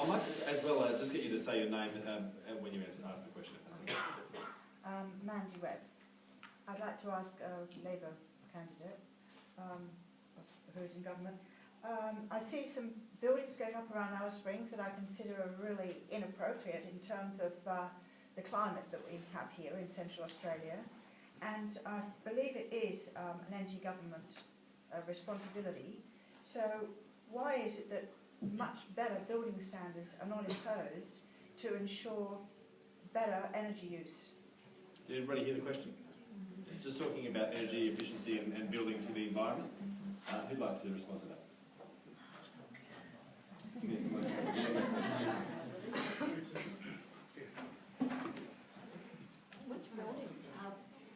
might as well just get you to say your name when you ask the question. If that's okay. Mandy Webb. I'd like to ask a Labour candidate who is in government. I see some buildings going up around Alice Springs that I consider are really inappropriate in terms of the climate that we have here in Central Australia, and I believe it is an NG government responsibility. So why is it that much better building standards are not imposed to ensure better energy use? Did everybody hear the question? Just talking about energy efficiency and building to the environment. Who'd like to respond to that?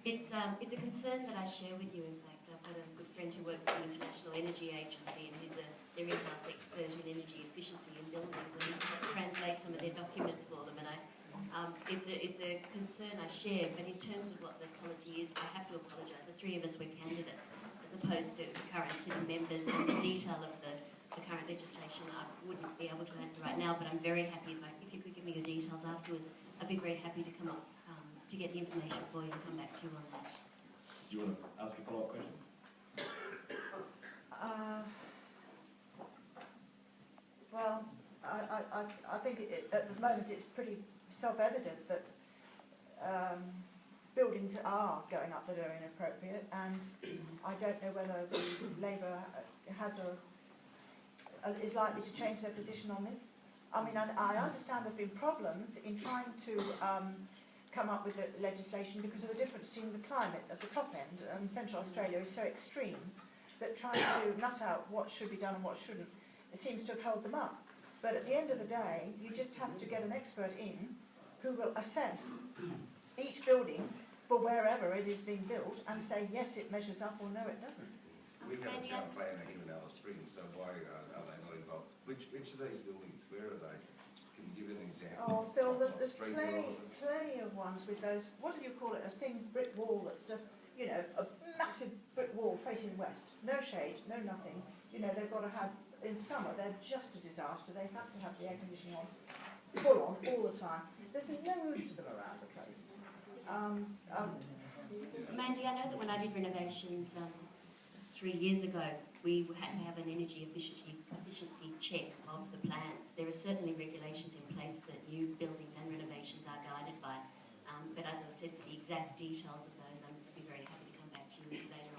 It's a concern that I share with you. In fact, I've got a good friend who works for the International Energy Agency, and who's their in-house expert in energy efficiency in buildings, and used to translate some of their documents for them. And it's a concern I share, but in terms of what the policy is, I have to apologise. The three of us were candidates, as opposed to the current sitting members, and the detail of the current legislation I wouldn't be able to answer right now, but I'm very happy if you could give me your details afterwards. I'd be very happy to come up to get the information for you and come back to you on that. Do you want to ask a follow-up question? Well, I think at the moment it's pretty self-evident that buildings are going up that are inappropriate, and I don't know whether the Labour has is likely to change their position on this. I mean, I understand there have been problems in trying to come up with the legislation because of the difference between the climate at the top end, and Central Australia is so extreme that trying to nut out what should be done and what shouldn't, it seems to have held them up. But at the end of the day, you just have to get an expert in who will assess each building for wherever it is being built and say, yes, it measures up, or no, it doesn't. We have a town planner here in Alice Springs, so why are they not involved? Which of these buildings, where are they? Can you give an example? Oh, Phil, there's plenty of ones with those, what do you call it, a thin brick wall that's just, you know, a massive brick wall facing west. No shade, no nothing. You know, they've got to have, in summer, they're just a disaster. They have to have the air conditioning on, full on, all the time. There's loads of them around the place. Mandy, I know that when I did renovations 3 years ago, we had to have an energy efficiency check of the plans. There are certainly regulations in place that new buildings and renovations are guided by. But as I said, for the exact details of those, I'd be very happy to come back to you later